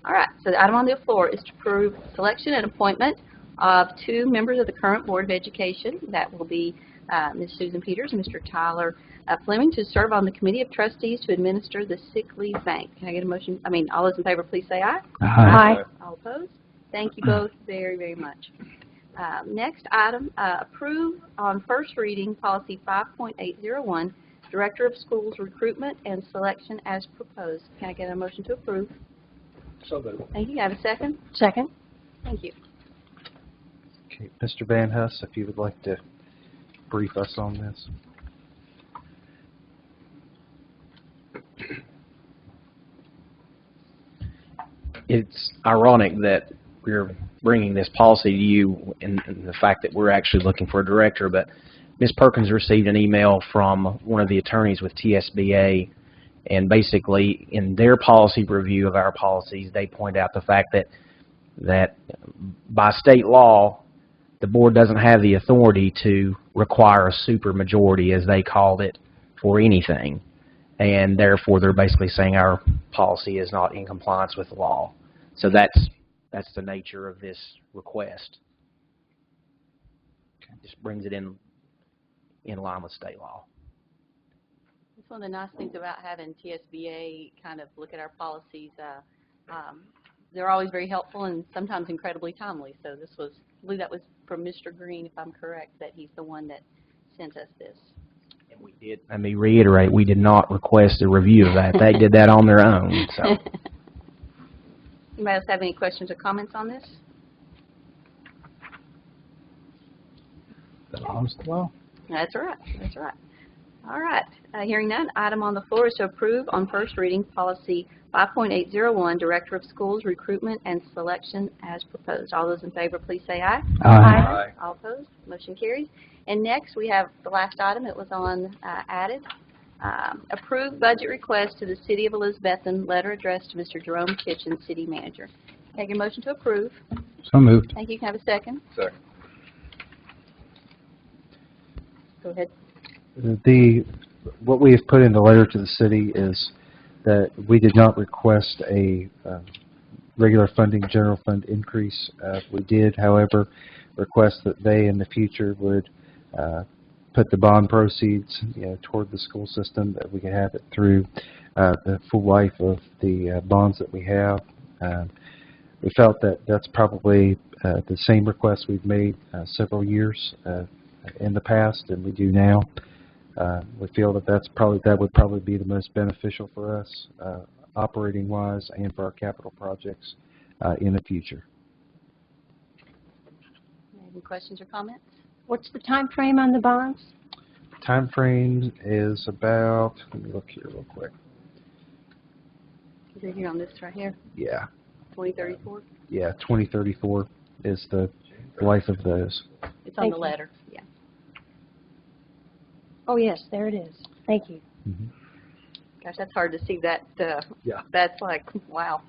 All right, so the item on the floor is to approve selection and appointment of two members of the current Board of Education. That will be Ms. Susan Peters and Mr. Tyler Fleming to serve on the Committee of Trustees to administer the sick leave bank. Can I get a motion? All those in favor, please say aye. Aye. All opposed? Thank you both very much. Next item, approve on first reading policy 5.801, Director of Schools Recruitment and Selection as proposed. Can I get a motion to approve? So moved. Thank you. Have a second? Second. Thank you. Okay, Mr. Van Huss, if you would like to brief us on this. It's ironic that we're bringing this policy to you in the fact that we're actually looking for a director, but Ms. Perkins received an email from one of the attorneys with TSBA, and basically in their policy review of our policies, they point out the fact that by state law, the board doesn't have the authority to require a supermajority, as they called it, for anything. And therefore, they're basically saying our policy is not in compliance with the law. So that's the nature of this request. Just brings it in line with state law. That's one of the nice things about having TSBA kind of look at our policies. They're always very helpful and sometimes incredibly timely. So this was, I believe that was from Mr. Green, if I'm correct, that he's the one that sent us this. And we did, let me reiterate, we did not request a review of that. They did that on their own. So. Anybody else have any questions or comments on this? That honest law? That's right. That's right. All right. Hearing none, item on the floor is to approve on first reading policy 5.801, Director of Schools Recruitment and Selection as proposed. All those in favor, please say aye. Aye. Aye. All opposed? Motion carries. And next, we have the last item that was on added. Approved budget request to the City of Elizabethton, letter addressed to Mr. Jerome Kitchen, City Manager. Take a motion to approve. So moved. Thank you. Can I have a second? Second. Go ahead. What we have put in the letter to the city is that we did not request a regular funding general fund increase. We did, however, request that they in the future would put the bond proceeds toward the school system, that we could have it through the full life of the bonds that we have. We felt that that's probably the same request we've made several years in the past, and we do now. We feel that that would probably be the most beneficial for us, operating-wise, and for our capital projects in the future. Any questions or comments? What's the time frame on the bonds? Time frame is about, let me look here real quick. Is it here on this right here? Yeah. 2034? Yeah, 2034 is the life of those. It's on the letter. Yeah. Oh, yes, there it is. Thank you. Mm-hmm. Gosh, that's hard to see that. Yeah. That's like, wow.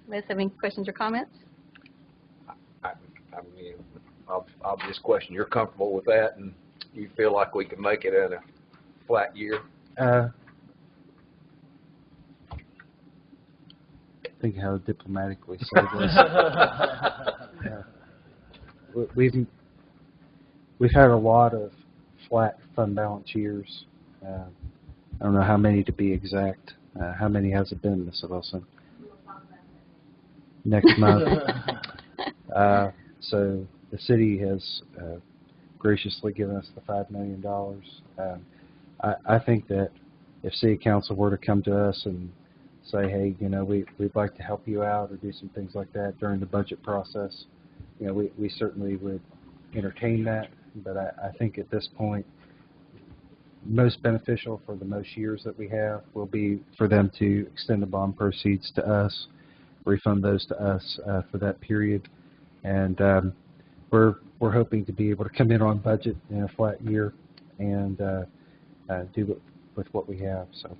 Liz, have any questions or comments? I mean, obvious question. You're comfortable with that, and you feel like we can make it in a flat year? Think how to diplomatically say this. We've had a lot of flat fund balance years. I don't know how many to be exact. How many has it been, Ms. Wilson? Next month. So the city has graciously given us the $5 million. I think that if City Council were to come to us and say, hey, we'd like to help you out or do some things like that during the budget process, we certainly would entertain that. But I think at this point, most beneficial for the most years that we have will be for them to extend the bond proceeds to us, refund those to us for that period. And we're hoping to be able to come in on budget in a flat year and do it with what we have. So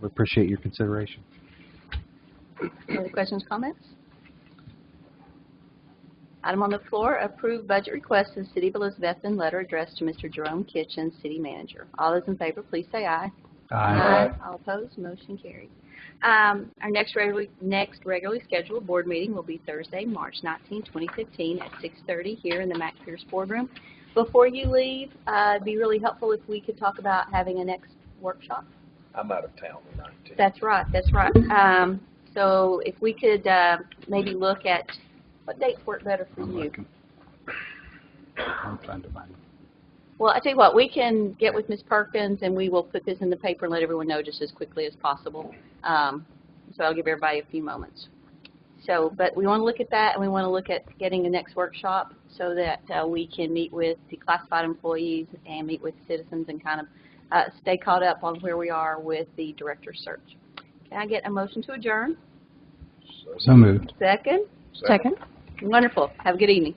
we appreciate your consideration. Any questions, comments? Item on the floor, approved budget request to the City of Elizabethton, letter addressed to Mr. Jerome Kitchen, City Manager. All those in favor, please say aye. Aye. All opposed, motion carries. Our next regularly scheduled board meeting will be Thursday, March 19, 2015 at 6:30 here in the Mac Pierce Boardroom. Before you leave, it'd be really helpful if we could talk about having a next workshop. I'm out of town the 19th. That's right, that's right. So if we could maybe look at what dates work better for you. I'm trying to find it. Well, I tell you what, we can get with Ms. Perkins and we will put this in the paper and let everyone know just as quickly as possible. So I'll give everybody a few moments. So, but we want to look at that, and we want to look at getting the next workshop so that we can meet with the classified employees and meet with citizens and kind of stay caught up on where we are with the director search. Can I get a motion to adjourn? So moved. Second? Second. Wonderful. Have a good evening.